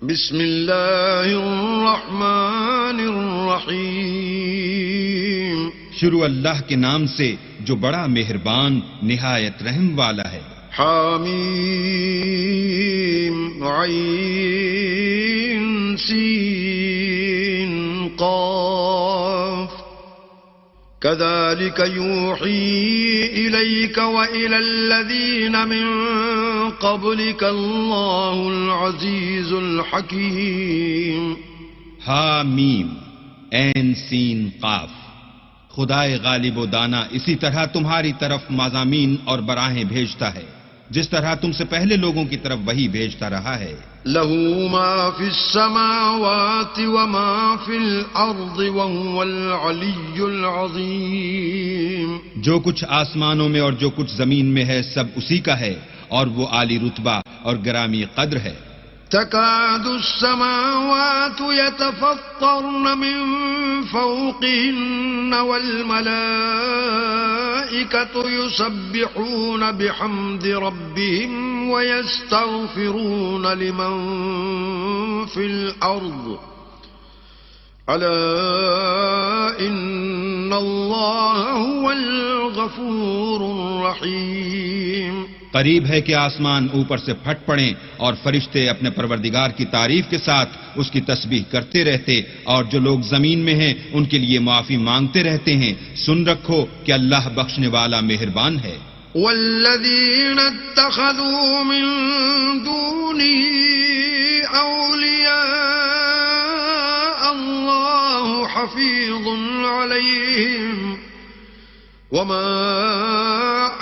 بسم اللہ الرحمن الرحیم. شروع اللہ کے نام سے جو بڑا مہربان نہایت رحم والا ہے. حامیم عین سین قاف. كذلك يوحي إليك وإلى الذين من قبلك الله العزيز الحكيم. حامیم عین سین قاف. خدائے غالب و دانا اسی طرح تمہاری طرف مضامین اور براہیں بھیجتا ہے جس طرح تم سے پہلے لوگوں کی طرف وہی بھیجتا رہا ہے. له ما في السماوات وما في الأرض وهو العلي العظيم. جو کچھ آسمانوں میں اور جو کچھ زمین میں ہے سب اسی کا ہے اور وہ عالی رتبہ اور گرامی قدر ہے. تكاد السماوات يتفطرن من فوقهن والملائكة يسبحون بحمد ربهم ويستغفرون لمن في الأرض ألا إن الله هو الغفور الرحيم. قریب ہے کہ آسمان اوپر سے پھٹ پڑیں اور فرشتے اپنے پروردگار کی تعریف کے ساتھ اس کی تسبیح کرتے رہتے اور جو لوگ زمین میں ہیں ان کے لیے معافی مانگتے رہتے ہیں. سن رکھو کہ اللہ بخشنے والا مہربان ہے. والذین اتخذوا من دونه اولیاء اللہ حفیظ علیہم وما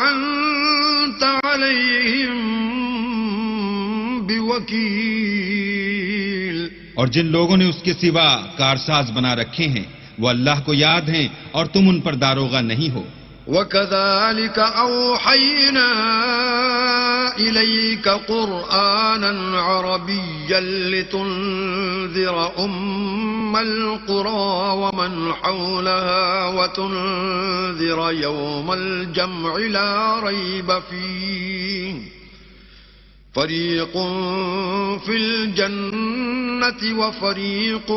انت علیہم بوکیل. اور جن لوگوں نے اس کے سوا کارساز بنا رکھے ہیں وہ اللہ کو یاد ہیں اور تم ان پر داروغہ نہیں ہو. وَكَذَلِكَ أَوْحَيْنَا إِلَيْكَ قُرْآنًا عَرَبِيًّا لِتُنذِرَ أُمَّ الْقُرَى وَمَنْ حَوْلَهَا وَتُنذِرَ يَوْمَ الْجَمْعِ لَا رَيْبَ فِيهِ فَرِيقٌ فِي الْجَنَّةِ وَفَرِيقٌ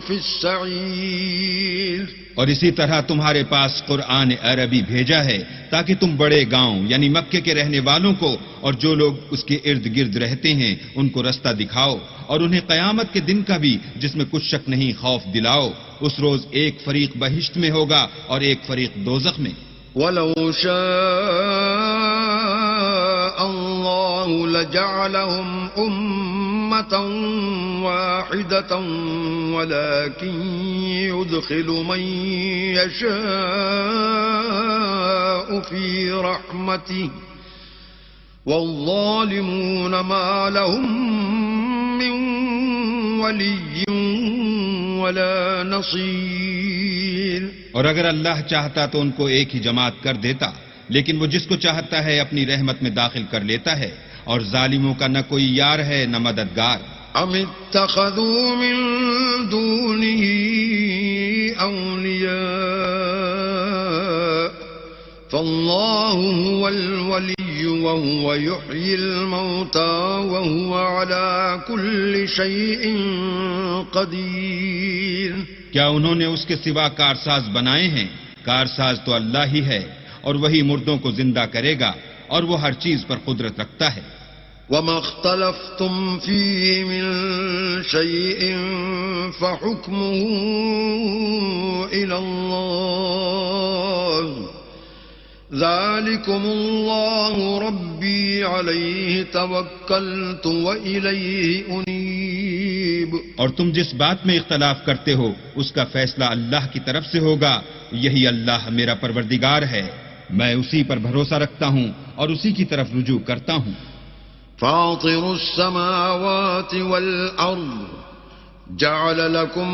فِي السَّعِيرِ. اور اسی طرح تمہارے پاس قرآن عربی بھیجا ہے تاکہ تم بڑے گاؤں یعنی مکے کے رہنے والوں کو اور جو لوگ اس کے ارد گرد رہتے ہیں ان کو رستہ دکھاؤ اور انہیں قیامت کے دن کا بھی جس میں کچھ شک نہیں خوف دلاؤ. اس روز ایک فریق بہشت میں ہوگا اور ایک فریق دوزخ میں. وَلَوْ شَاءَ اللَّهُ لَجَعَلَهُمْ أُمَّةً وَاحِدَةً وَلَكِنْ يُدْخِلُ مَنْ يَشَاءُ فِي رَحْمَتِهِ وَالظَّالِمُونَ مَا لَهُمْ مِنْ وَلِيٍّ وَلَا نَصِيرٍ. اور اگر اللہ چاہتا تو ان کو ایک ہی جماعت کر دیتا لیکن وہ جس کو چاہتا ہے اپنی رحمت میں داخل کر لیتا ہے اور ظالموں کا نہ کوئی یار ہے نہ مددگار. ام اتخذوا من دونه اولیاء فالله هو الولي وهو يحيي الموتى وهو على كل شيء قدير. کیا انہوں نے اس کے سوا کارساز بنائے ہیں؟ کارساز تو اللہ ہی ہے اور وہی مردوں کو زندہ کرے گا اور وہ ہر چیز پر قدرت رکھتا ہے. وَمَا اخْتَلَفْتُمْ فِيهِ مِنْ شَيْءٍ فَحُكْمُهُ إِلَى اللَّهِ ذَلِكُمُ اللَّهُ رَبِّي عَلَيْهِ تَوَكَّلْتُ وَإِلَيْهِ أُنِيبُ. اور تم جس بات میں اختلاف کرتے ہو اس کا فیصلہ اللہ کی طرف سے ہوگا. یہی اللہ میرا پروردگار ہے، میں اسی پر بھروسہ رکھتا ہوں اور اسی کی طرف رجوع کرتا ہوں. فاطر السماوات والأرض جعل لكم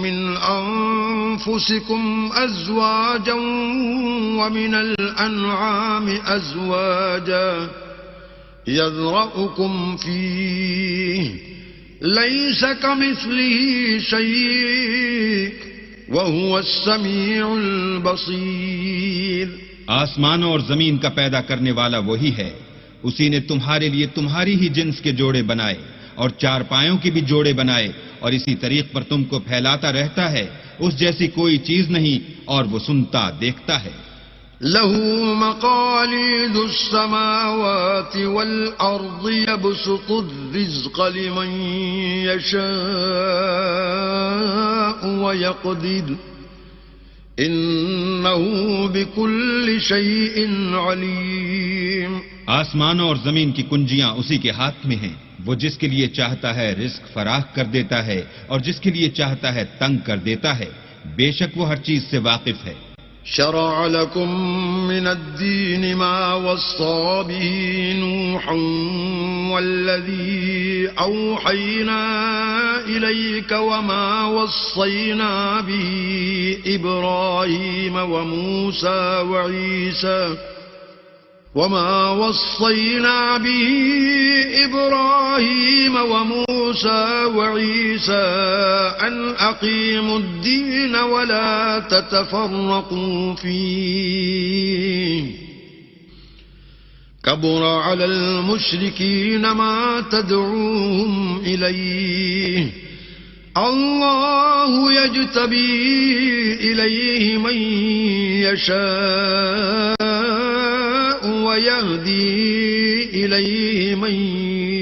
من أنفسكم أزواجا ومن الأنعام أزواجا يذرأكم فيه ليس كمثله شيء وهو السميع البصير. آسمانوں اور زمین کا پیدا کرنے والا وہی ہے. اسی نے تمہارے لیے تمہاری ہی جنس کے جوڑے بنائے اور چارپایوں کی بھی جوڑے بنائے اور اسی طریق پر تم کو پھیلاتا رہتا ہے، اس جیسی کوئی چیز نہیں اور وہ سنتا دیکھتا ہے۔ له مقاليد السماوات والأرض يبسط الرزق لمن يشاء ويقدر إنه بكل شيء عليم۔ آسمانوں اور زمین کی کنجیاں اسی کے ہاتھ میں ہیں، وہ جس کے لیے چاہتا ہے رزق فراخ کر دیتا ہے اور جس کے لیے چاہتا ہے تنگ کر دیتا ہے، بے شک وہ ہر چیز سے واقف ہے۔ شرع لكم من الدين ما وصى به نوحا والذي أوحينا إليك وما وصينا به إبراهيم وموسى وعيسى أن أقيموا الدين ولا تتفرقوا فيه كبر على المشركين ما تدعوهم إليه الله يجتبي إليه من يشاء وَيَهْدِي إِلَيْهِ مَن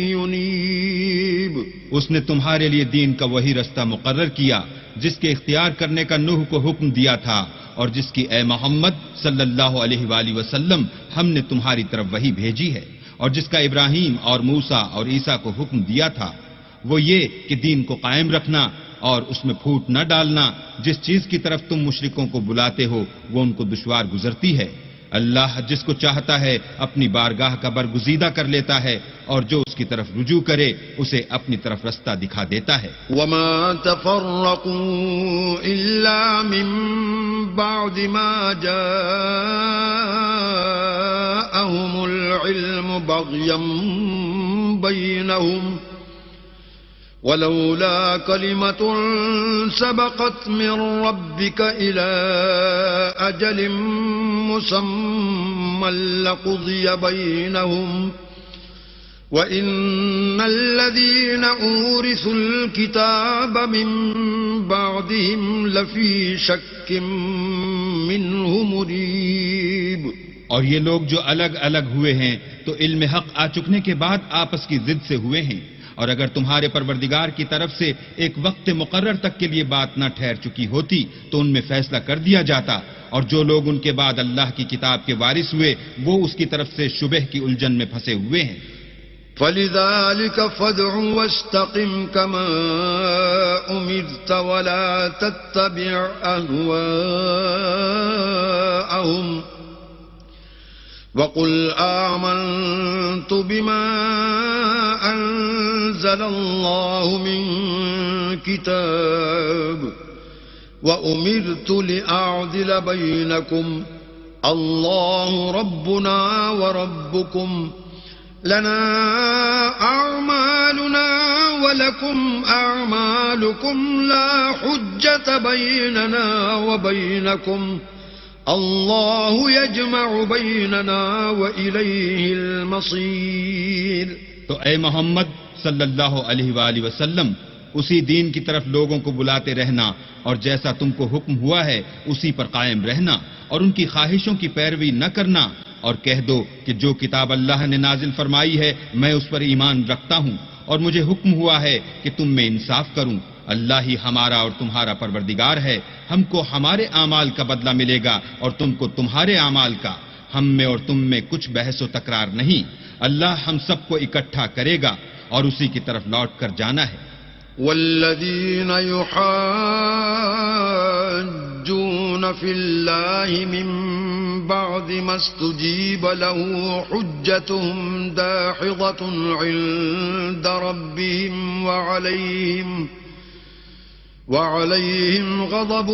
يُنِيبُ۔ اس نے تمہارے لیے دین کا وہی رستہ مقرر کیا جس کے اختیار کرنے کا نوح کو حکم دیا تھا اور جس کی اے محمد صلی اللہ علیہ وآلہ وسلم ہم نے تمہاری طرف وہی بھیجی ہے، اور جس کا ابراہیم اور موسیٰ اور عیسیٰ کو حکم دیا تھا، وہ یہ کہ دین کو قائم رکھنا اور اس میں پھوٹ نہ ڈالنا۔ جس چیز کی طرف تم مشرکوں کو بلاتے ہو وہ ان کو دشوار گزرتی ہے۔ اللہ جس کو چاہتا ہے اپنی بارگاہ کا برگزیدہ کر لیتا ہے اور جو اس کی طرف رجوع کرے اسے اپنی طرف رستہ دکھا دیتا ہے۔ وما تفرقوا الا من بعد ما جاءهم العلم بغيا بينهم ولولا كلمة سبقت من ربك إلى أجل مسمى لقضي بينهم وإن الذين أورثوا الكتاب من بعدهم لفي شك منه مريب۔ اور یہ لوگ جو الگ الگ ہوئے ہیں تو علم حق آ چکنے کے بعد آپس کی ضد سے ہوئے ہیں، اور اگر تمہارے پروردگار کی طرف سے ایک وقت مقرر تک کے لیے بات نہ ٹھہر چکی ہوتی تو ان میں فیصلہ کر دیا جاتا، اور جو لوگ ان کے بعد اللہ کی کتاب کے وارث ہوئے وہ اس کی طرف سے شبہ کی الجھن میں پھنسے ہوئے ہیں۔ فَلِذَلِكَ فَادْعُ وَاسْتَقِمْ كَمَا أُمِرْتَ وَلَا تَتَّبِعْ أَهْوَاءَهُمْ وَقُلْ آمَنْتُ بِمَا أَنزَلَ اللَّهُ مِنْ كِتَابٍ وَأُمِرْتُ لِأَعْدِلَ بَيْنَكُمْ اللَّهُ رَبُّنَا وَرَبُّكُمْ لَنَا أَعْمَالُنَا وَلَكُمْ أَعْمَالُكُمْ لَا حُجَّةَ بَيْنَنَا وَبَيْنَكُمْ اللہ یجمع بیننا وإلیہ المصیر۔ تو اے محمد صلی اللہ علیہ وآلہ وسلم اسی دین کی طرف لوگوں کو بلاتے رہنا، اور جیسا تم کو حکم ہوا ہے اسی پر قائم رہنا، اور ان کی خواہشوں کی پیروی نہ کرنا، اور کہہ دو کہ جو کتاب اللہ نے نازل فرمائی ہے میں اس پر ایمان رکھتا ہوں، اور مجھے حکم ہوا ہے کہ تم میں انصاف کروں۔ اللہ ہی ہمارا اور تمہارا پروردگار ہے، ہم کو ہمارے اعمال کا بدلہ ملے گا اور تم کو تمہارے اعمال کا، ہم میں اور تم میں کچھ بحث و تکرار نہیں، اللہ ہم سب کو اکٹھا کرے گا اور اسی کی طرف لوٹ کر جانا ہے۔ والذین یحاجون فی اللہ من بعد ما استجیب له حجتهم داحضة عند ربهم وعليهم غضب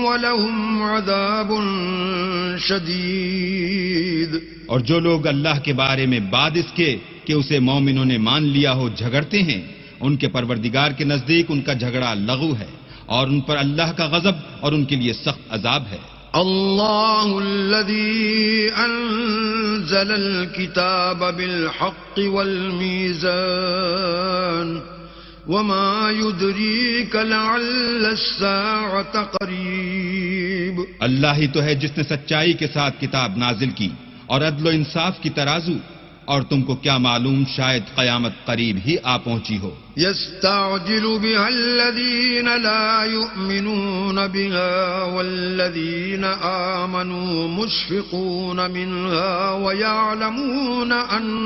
ولهم عذاب شدید۔ اور جو لوگ اللہ کے بارے میں بعد اس کے کہ اسے مومنوں نے مان لیا ہو جھگڑتے ہیں، ان کے پروردگار کے نزدیک ان کا جھگڑا لغو ہے، اور ان پر اللہ کا غضب اور ان کے لیے سخت عذاب ہے۔ الله الذي أنزل الكتاب بالحق والميزان وما يدريك لعل الساعة قريب. اللہ ہی تو ہے جس نے سچائی کے ساتھ کتاب نازل کی اور عدل و انصاف کی ترازو، اور تم کو کیا معلوم شاید قیامت قریب ہی آ پہنچی ہو. يستعجل بها الذين لا يؤمنون بها والذين آمنوا مشفقون منها ويعلمون أنها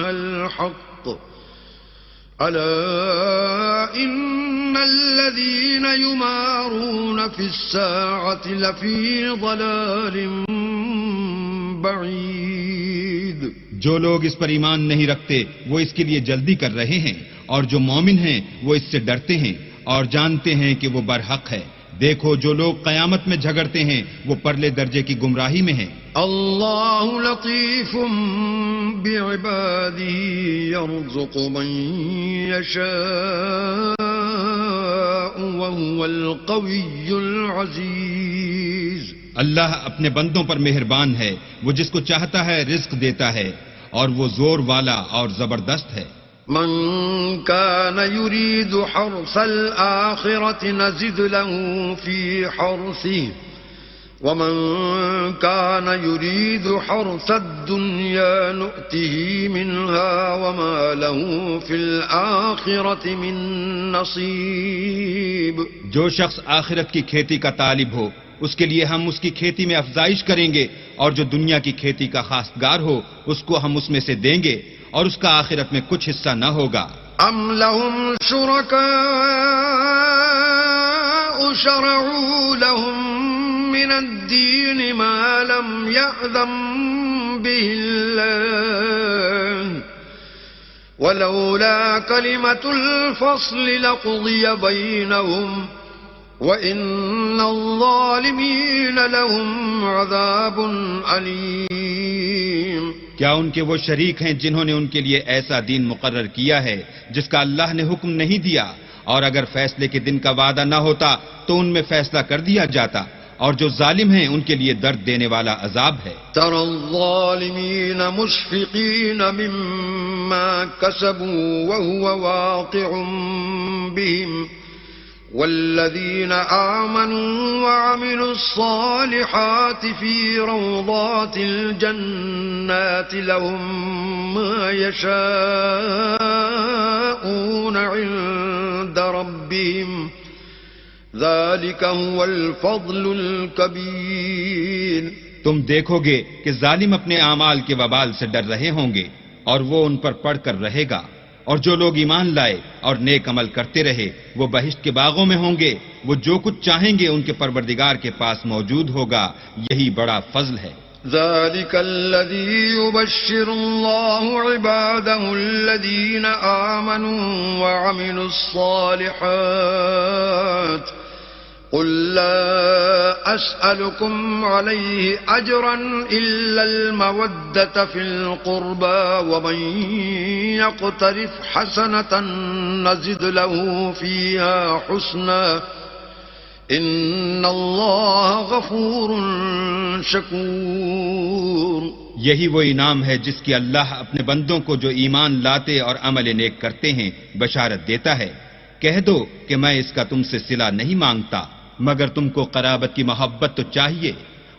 الحق. ألا إن الذين يمارون في الساعة لفي ضلال بعيد. جو لوگ اس پر ایمان نہیں رکھتے وہ اس کے لیے جلدی کر رہے ہیں، اور جو مومن ہیں وہ اس سے ڈرتے ہیں اور جانتے ہیں کہ وہ برحق ہے. دیکھو جو لوگ قیامت میں جھگڑتے ہیں وہ پرلے درجے کی گمراہی میں ہیں. اللہ لطیف بعباده يرزق من يشاء وهو القوي العزيز. اللہ اپنے بندوں پر مہربان ہے، وہ جس کو چاہتا ہے رزق دیتا ہے، اور وہ زور والا اور زبردست ہے. من كان يريد حرث الآخرة نزد له في حرثه ومن كان يريد حرث الدنيا نؤته منها وما له في الآخرة من نصيب. جو شخص آخرت کی کھیتی کا طالب ہو اس کے لیے ہم اس کی کھیتی میں افزائش کریں گے، اور جو دنیا کی کھیتی کا خواستگار ہو اس کو ہم اس میں سے دیں گے، اور اس کا آخرت میں کچھ حصہ نہ ہوگا. ام لهم شركاء شرعوا لهم من الدين ما لم يأذن به الله ولولا كلمة الفصل لقضي بينهم وَإِنَّ الظَّالِمِينَ لَهُمْ عَذَابٌ أَلِيمٌ. کیا ان کے وہ شریک ہیں جنہوں نے ان کے لیے ایسا دین مقرر کیا ہے جس کا اللہ نے حکم نہیں دیا، اور اگر فیصلے کے دن کا وعدہ نہ ہوتا تو ان میں فیصلہ کر دیا جاتا، اور جو ظالم ہیں ان کے لیے درد دینے والا عذاب ہے. تَرَى الظَّالِمِينَ مُشْفِقِينَ مِمَّا كَسَبُوا وَهُوَ وَاقِعٌ بِهِمْ والذين آمنوا وعملوا الصالحات في روضات الجنات لهم ما يشاءون عند ربهم ذلك هو الفضل الكبير. تم دیکھو گے کہ ظالم اپنے اعمال کے وبال سے ڈر رہے ہوں گے اور وہ ان پر پڑھ کر رہے گا، اور جو لوگ ایمان لائے اور نیک عمل کرتے رہے وہ بہشت کے باغوں میں ہوں گے، وہ جو کچھ چاہیں گے ان کے پروردگار کے پاس موجود ہوگا، یہی بڑا فضل ہے. ذلك الذي يبشر الله عباده الذين آمنوا وعملوا الصالحات قل لا أسألكم عليه أجرا إلا المودة في القربى ومن يقترف حسنة نزد له فيها حسنا إن الله غفور شكور. یہی وہ انعام ہے جس کی اللہ اپنے بندوں کو جو ایمان لاتے اور عمل نیک کرتے ہیں بشارت دیتا ہے. کہہ دو کہ میں اس کا تم سے صلہ نہیں مانگتا مگر تم کو قرابت کی محبت تو چاہیے،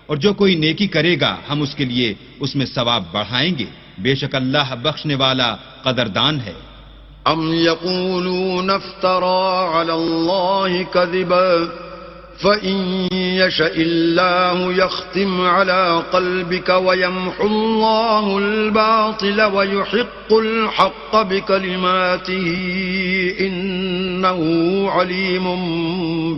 اور جو کوئی نیکی کرے گا ہم اس کے لیے اس میں ثواب بڑھائیں گے، بے شک اللہ بخشنے والا قدردان ہے. ام یقولون افترى على الله كذبا فإن يشاء الله يختم على قلبك ويمحو الله الباطل ويحق الحق بكلماته إنه عليم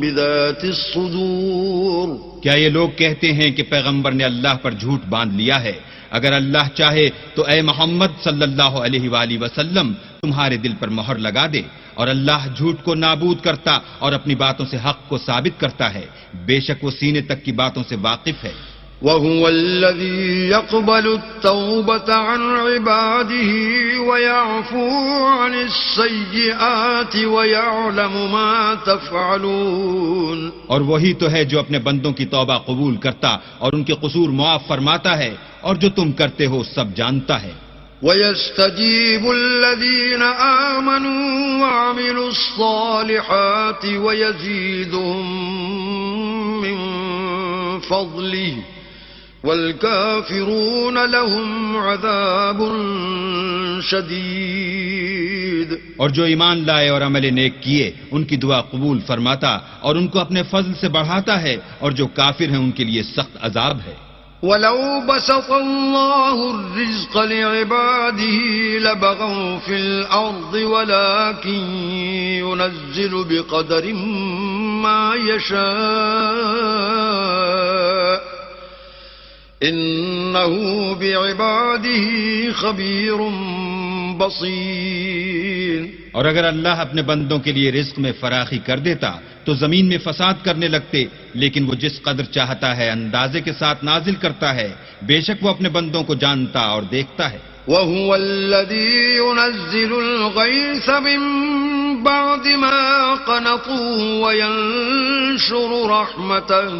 بذات الصدور. کیا یہ لوگ کہتے ہیں کہ پیغمبر نے اللہ پر جھوٹ باندھ لیا ہے؟ اگر اللہ چاہے تو اے محمد صلی اللہ علیہ وآلہ وسلم تمہارے دل پر مہر لگا دے، اور اللہ جھوٹ کو نابود کرتا اور اپنی باتوں سے حق کو ثابت کرتا ہے، بے شک وہ سینے تک کی باتوں سے واقف ہے. وهو الذي يقبل التوبة عن عباده ويعفو عن السيئات ويعلم ما تفعلون. اور وہی تو ہے جو اپنے بندوں کی توبہ قبول کرتا اور ان کے قصور معاف فرماتا ہے، اور جو تم کرتے ہو سب جانتا ہے. وَيَسْتَجِيبُ الَّذِينَ آمَنُوا وَعَمِلُوا الصَّالِحَاتِ وَيَزِيدُهُم مِّن فَضْلِهِ وَالْكَافِرُونَ لَهُمْ عَذَابٌ شَدِيدٌ. اور جو ایمان لائے اور عمل نیک کیے ان کی دعا قبول فرماتا اور ان کو اپنے فضل سے بڑھاتا ہے، اور جو کافر ہیں ان کے لیے سخت عذاب ہے. وَلَوْ بَسَطَ اللَّهُ الرِّزْقَ لِعِبَادِهِ لَبَغَوْا فِي الْأَرْضِ وَلَكِن يُنَزِّلُ بِقَدَرٍ مَّا يَشَاءُ إِنَّهُ بِعِبَادِهِ خَبِيرٌ بَصِيرٌ. اور اگر اللہ اپنے بندوں کے لیے رزق میں فراخی کر دیتا تو زمین میں فساد کرنے لگتے، لیکن وہ جس قدر چاہتا ہے اندازے کے ساتھ نازل کرتا ہے. بے شک وہ اپنے بندوں کو جانتا اور دیکھتا ہے. وَهُوَ الَّذِي يُنَزِّلُ الْغَيْثَ مِن بَعْدِ مَا قَنَطُوا وَيَنشُرُ رَحْمَتَهُ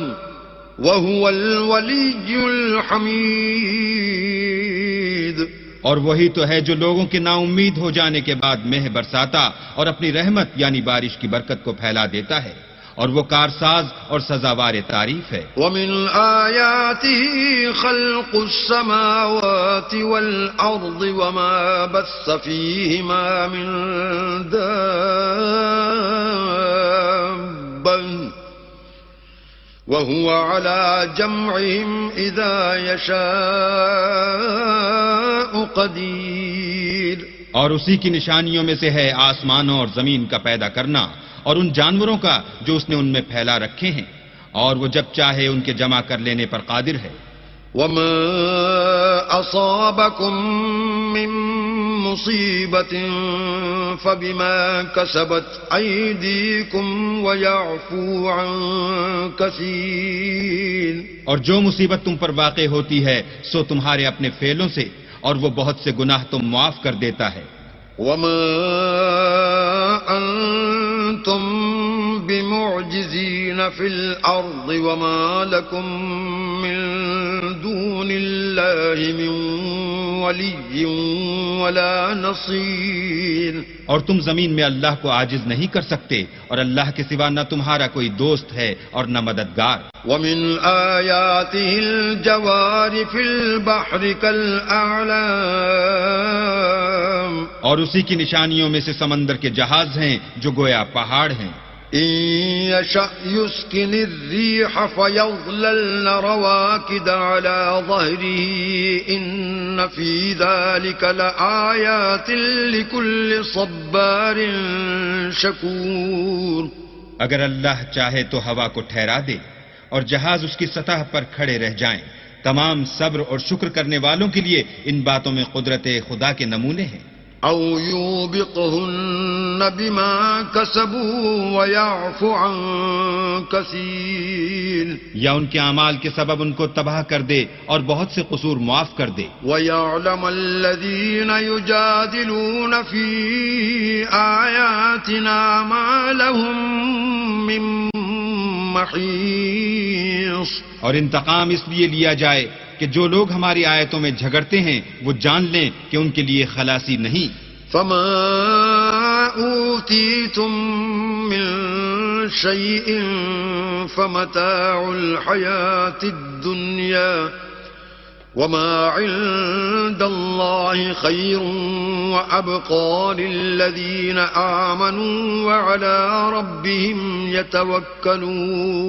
وَهُوَ الْوَلِيُّ الْحَمِيدُ. اور وہی تو ہے جو لوگوں کے نا امید ہو جانے کے بعد مہ برساتا اور اپنی رحمت یعنی بارش کی برکت کو پھیلا دیتا ہے، اور وہ کارساز اور سزاوار تعریف ہے. وَمِنْ آيَاتِهِ خَلْقُ السَّمَاوَاتِ وَالْأَرْضِ وَمَا بَثَّ فِيهِمَا مِنْ دَابَّةٍ وَهُوَ عَلَى جَمْعِهِمْ إِذَا يَشَاءُ قَدِيرٌ. اور اسی کی نشانیوں میں سے ہے آسمانوں اور زمین کا پیدا کرنا اور ان جانوروں کا جو اس نے ان میں پھیلا رکھے ہیں، اور وہ جب چاہے ان کے جمع کر لینے پر قادر ہے. وَمَا أَصَابَكُم مِّن مُّصِيبَةٍ فَبِمَا كَسَبَتْ أَيْدِيكُمْ وَيَعْفُو عَن كَثِيرٍ. اور جو مصیبت تم پر واقع ہوتی ہے سو تمہارے اپنے فعلوں سے، اور وہ بہت سے گناہ تم معاف کر دیتا ہے. وَمَا أَنتُم بِمُعْجِزِينَ فِي الْأَرْضِ وَمَا لَكُم مِّن دُونِ اللَّهِ مِن وَلِيٍّ وَلَا نَصِيرٍ. اور تم زمین میں اللہ کو عاجز نہیں کر سکتے، اور اللہ کے سوا نہ تمہارا کوئی دوست ہے اور نہ مددگار. وَمِنْ آيَاتِهِ الْجَوَارِ فِي الْبَحْرِ كَالْأَعْلَامِ. اور اسی کی نشانیوں میں سے سمندر کے جہاز ہیں جو گویا پہاڑ ہیں. إِن يَشَأْ يُسْكِنِ الرِّيحَ فَيَظْلَلْنَ رَوَاكِدَ عَلَى ظَهْرِهِ إِنَّ فِي ذَلِكَ لَآيَاتٍ لِكُلِّ صَبَّارٍ شَكُورٍ. اگر اللہ چاہے تو ہوا کو ٹھہرا دے اور جہاز اس کی سطح پر کھڑے رہ جائیں. تمام صبر اور شکر کرنے والوں کے لیے ان باتوں میں قدرت خدا کے نمونے ہیں. أَوْ يُوبِقْهُنَّ بِمَا كَسَبُوا وَيَعْفُ عَن كَثِيرٍ. یا ان کے اعمال کے سبب ان کو تباہ کر دے اور بہت سے قصور معاف کر دے. وَيَعْلَمَ الَّذِينَ يُجَادِلُونَ فِي آيَاتِنَا مَا لَهُم مِّن مَّحِيصٍ. اور انتقام اس لیے لیا جائے کہ جو لوگ ہماری آیتوں میں جھگڑتے ہیں وہ جان لیں کہ ان کے لیے خلاصی نہیں. فَمَا أُوتِيتُم مِّن شَيْءٍ فَمَتَاعُ الْحَيَاةِ الدُّنْيَا وَمَا عِندَ اللَّهِ خَيْرٌ وَأَبْقَىٰ لِلَّذِينَ آمَنُوا وَعَلَىٰ رَبِّهِمْ يَتَوَكَّلُونَ.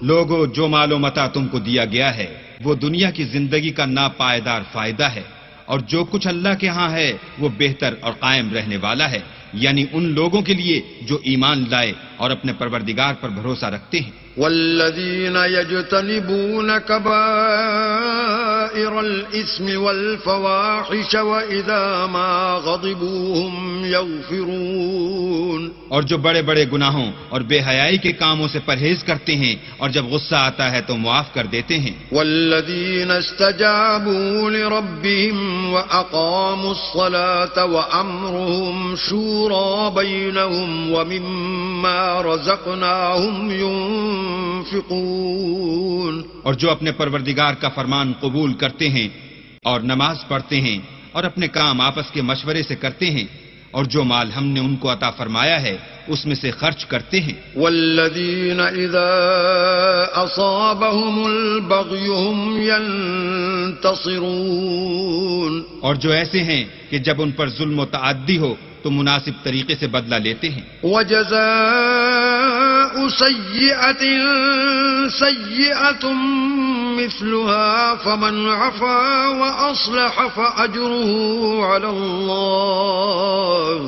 لوگو جو مال و متاع تم کو دیا گیا ہے وہ دنیا کی زندگی کا ناپائیدار فائدہ ہے، اور جو کچھ اللہ کے ہاں ہے وہ بہتر اور قائم رہنے والا ہے، یعنی ان لوگوں کے لیے جو ایمان لائے اور اپنے پروردگار پر بھروسہ رکھتے ہیں. والذین یجتنبون کبائر كبائر الإثم والفواحش وإذا ما غضبوا هم يغفرون. اور جو بڑے بڑے گناہوں اور بے حیائی کے کاموں سے پرہیز کرتے ہیں اور جب غصہ آتا ہے تو معاف کر دیتے ہیں. والذين استجابوا لربهم وأقاموا الصلاة وأمرهم شورى بينهم ومما رزقناهم ينفقون. اور جو اپنے پروردگار کا فرمان قبول کرتے ہیں اور نماز پڑھتے ہیں اور اپنے کام آپس کے مشورے سے کرتے ہیں اور جو مال ہم نے ان کو عطا فرمایا ہے اس میں سے خرچ کرتے ہیں. والذین اذا اصابهم البغی هم ینتصرون. اور جو ایسے ہیں کہ جب ان پر ظلم و تعدی ہو تو مناسب طریقے سے بدلہ لیتے ہیں. وجزاء سیئۃ سیئۃ مثلها فمن عفا واصلح فاجره على الله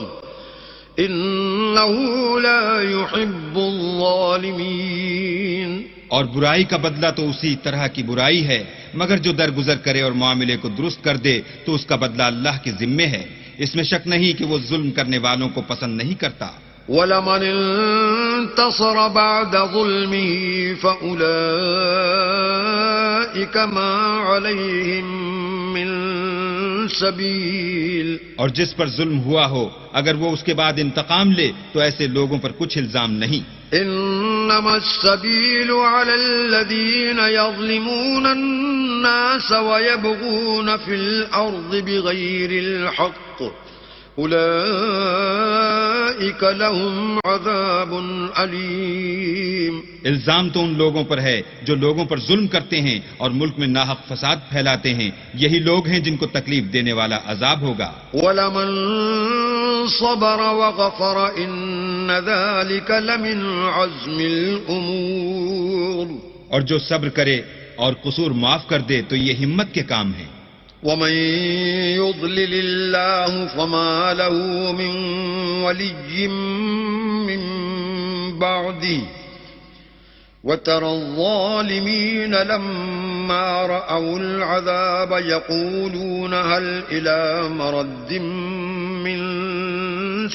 انه لا يحب الظالمین. اور برائی کا بدلہ تو اسی طرح کی برائی ہے مگر جو درگزر کرے اور معاملے کو درست کر دے تو اس کا بدلہ اللہ کے ذمے ہے. اس میں شک نہیں کہ وہ ظلم کرنے والوں کو پسند نہیں کرتا. وَلَمَنِ انتصر بعد ظلمه فأولئك ما عليهم من سبيل. اور جس پر ظلم ہوا ہو اگر وہ اس کے بعد انتقام لے تو ایسے لوگوں پر کچھ الزام نہیں. انما السبيل على الذين يظلمون الناس ويبغون في الارض بغير الحق اولئك لهم عذاب الیم. الزام تو ان لوگوں پر ہے جو لوگوں پر ظلم کرتے ہیں اور ملک میں ناحق فساد پھیلاتے ہیں. یہی لوگ ہیں جن کو تکلیف دینے والا عذاب ہوگا. وَلَمَن صَبَرَ وَغَفَرَ إِنَّ ذَلِكَ لَمِنْ عَزْمِ الْأُمُورِ. اور جو صبر کرے اور قصور معاف کر دے تو یہ ہمت کے کام ہیں. وَمَن يُضْلِلِ اللَّهُ فَمَا لَهُ مِن وَلِيٍّ مِّن بَعْدِهِ وَتَرَى الظَّالِمِينَ لَمَّا رَأَوُا الْعَذَابَ يَقُولُونَ هَلْ إِلَى مَرَدٍ مِّن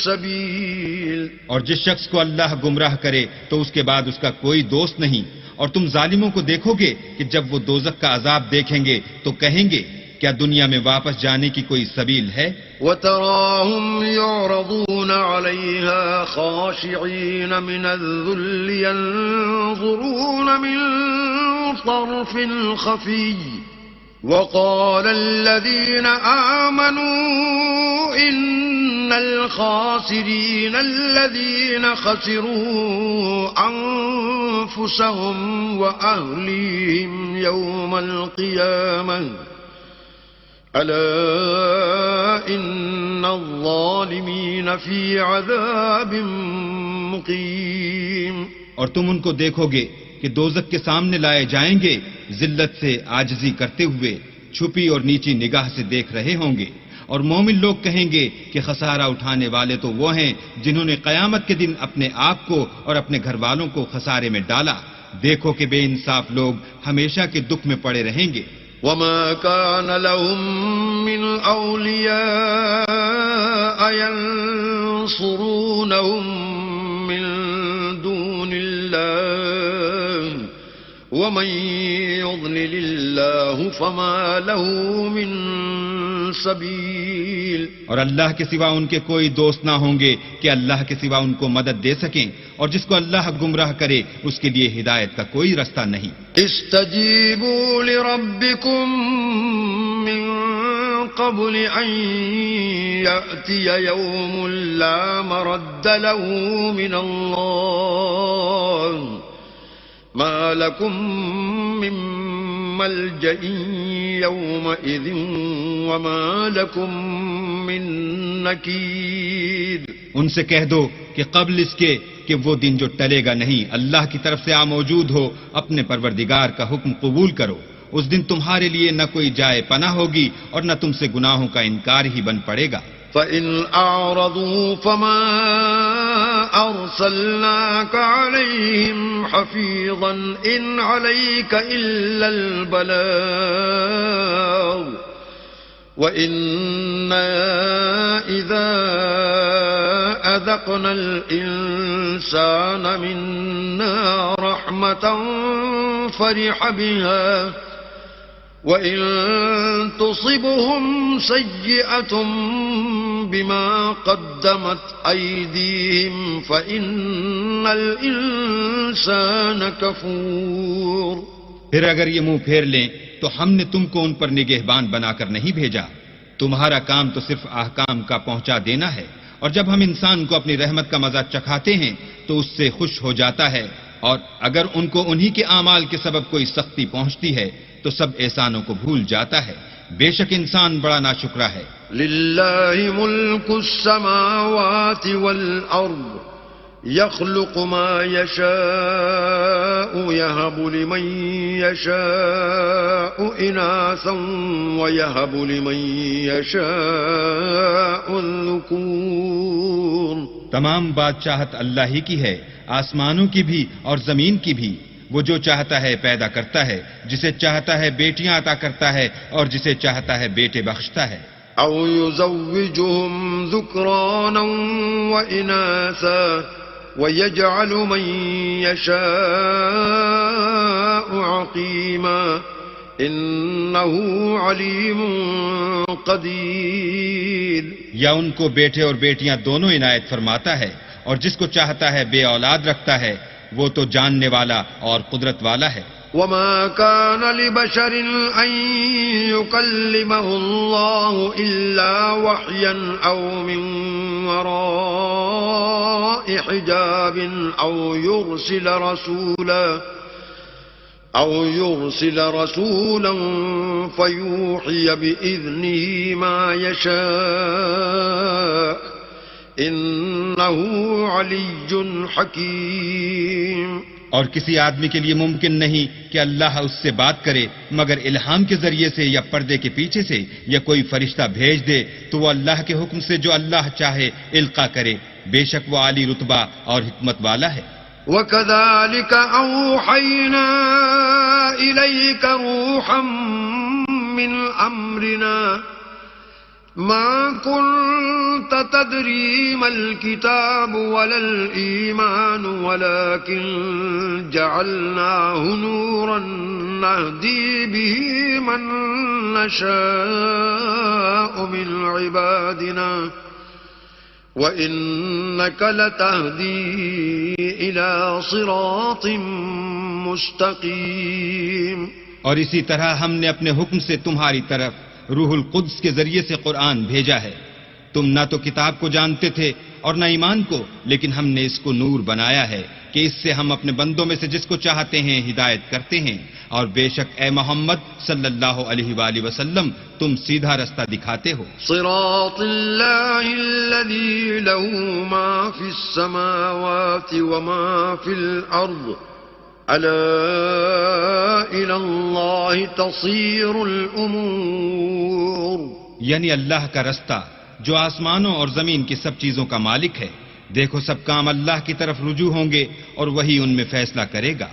سَبِيلٍ. اور جس شخص کو اللہ گمراہ کرے تو اس کے بعد اس کا کوئی دوست نہیں. اور تم ظالموں کو دیکھو گے کہ جب وہ دوزخ کا عذاب دیکھیں گے تو کہیں گے کیا دنیا میں واپس جانے کی کوئی سبیل ہے؟ وَتَرَاهُمْ يُعْرَضُونَ عَلَيْهَا خَاشِعِينَ مِنَ الذُّلِّ يَنظُرُونَ مِن طَرْفٍ خَفِيٍّ وَقَالَ الَّذِينَ آمَنُوا إِنَّ الْخَاسِرِينَ الَّذِينَ خَسِرُوا أَنفُسَهُمْ وَأَهْلِيهِمْ يَوْمَ الْقِيَامَةِ أَلَا إِنَّ الظَّالِمِينَ فِي عَذَابٍ مُقِيمٍ. اور تم ان کو دیکھو گے کہ دوزخ کے سامنے لائے جائیں گے ذلت سے عاجزی کرتے ہوئے چھپی اور نیچی نگاہ سے دیکھ رہے ہوں گے. اور مومن لوگ کہیں گے کہ خسارہ اٹھانے والے تو وہ ہیں جنہوں نے قیامت کے دن اپنے آپ کو اور اپنے گھر والوں کو خسارے میں ڈالا. دیکھو کہ بے انصاف لوگ ہمیشہ کے دکھ میں پڑے رہیں گے. وَمَا كَانَ لَهُم مِّنْ أَوْلِيَاءَ يَنصُرُونَهُم مِّن دُونِ اللَّهِ وَمَن يُضْلِلِ اللَّهُ فَمَا لَهُ مِن سَبِيلٍ. اور اللہ کے سوا ان کے کوئی دوست نہ ہوں گے کہ اللہ کے سوا ان کو مدد دے سکیں. اور جس کو اللہ گمراہ کرے اس کے لیے ہدایت کا کوئی رستہ نہیں. استجیبوا لربکم من قبل ان یأتی یوم لا مرد له من اللہ ما لکم من ملجأ یومئذ وما لکم من نکیر. ان سے کہہ دو کہ قبل اس کے کہ وہ دن جو ٹلے گا نہیں اللہ کی طرف سے موجود ہو اپنے پروردگار کا حکم قبول کرو. اس دن تمہارے لیے نہ کوئی جائے پناہ ہوگی اور نہ تم سے گناہوں کا انکار ہی بن پڑے گا. فإن أعرضوا فما أرسلناك عليهم حفيظا إن عليك إلا البلاغ وإنا إذا أذقنا الإنسان منا رحمة فرح بها وإن تصبهم سيئة بما قدمت أيديهم فإن الإنسان كفور. پھر اگر یہ منہ پھیر لیں تو ہم نے تم کو ان پر نگہبان بنا کر نہیں بھیجا. تمہارا کام تو صرف احکام کا پہنچا دینا ہے، اور جب ہم انسان کو اپنی رحمت کا مزہ چکھاتے ہیں تو اس سے خوش ہو جاتا ہے، اور اگر ان کو انہی کے اعمال کے سبب کوئی سختی پہنچتی ہے تو سب احسانوں کو بھول جاتا ہے. بے شک انسان بڑا ناشکرا ہے. للہ ملک السماوات والارض يخلق ما يشاء يهب لمن يشاء إناثا ويهب لمن يشاء الذكور. تمام بادشاہت اللہ ہی کی ہے، آسمانوں کی بھی اور زمین کی بھی. وہ جو چاہتا ہے پیدا کرتا ہے، جسے چاہتا ہے بیٹیاں عطا کرتا ہے اور جسے چاہتا ہے بیٹے بخشتا ہے. او يزوجهم ذكرانا وإناثا ويجعل من يشاء عقيما إنه عليم قدير. یا ان کو بیٹے اور بیٹیاں دونوں عنایت فرماتا ہے، اور جس کو چاہتا ہے بے اولاد رکھتا ہے، وہ تو جاننے والا اور قدرت والا ہے. وما كان لبشر أن يكلمه الله إلا وحيا أو من وراء حجاب أو يرسل رسولا فيوحي بإذنه ما يشاء إنه علي حكيم. اور کسی آدمی کے لیے ممکن نہیں کہ اللہ اس سے بات کرے مگر الہام کے ذریعے سے یا پردے کے پیچھے سے، یا کوئی فرشتہ بھیج دے تو وہ اللہ کے حکم سے جو اللہ چاہے القا کرے. بے شک وہ عالی رتبہ اور حکمت والا ہے. وَكَذَلِكَ أَوْحَيْنَا إِلَيْكَ رُوحًا مِّنْ أَمْرِنَا ما كنت تدري ما الكتاب ولا الإيمان ولكن جعلناه نورا نهدي به من نشاء من عبادنا وإنك لتهدي إلى صراط مستقيم. اور اسی طرح ہم نے اپنے حکم سے تمہاری طرف روح القدس کے ذریعے سے قرآن بھیجا ہے. تم نہ تو کتاب کو جانتے تھے اور نہ ایمان کو، لیکن ہم نے اس کو نور بنایا ہے کہ اس سے ہم اپنے بندوں میں سے جس کو چاہتے ہیں ہدایت کرتے ہیں. اور بے شک اے محمد صلی اللہ علیہ وآلہ وسلم تم سیدھا رستہ دکھاتے ہو. صراط اللہ الذی له ما فی السماوات وما فی الارض الا الى اللہ تصیر الامور. یعنی اللہ کا رستہ جو آسمانوں اور زمین کی سب چیزوں کا مالک ہے. دیکھو سب کام اللہ کی طرف رجوع ہوں گے اور وہی ان میں فیصلہ کرے گا.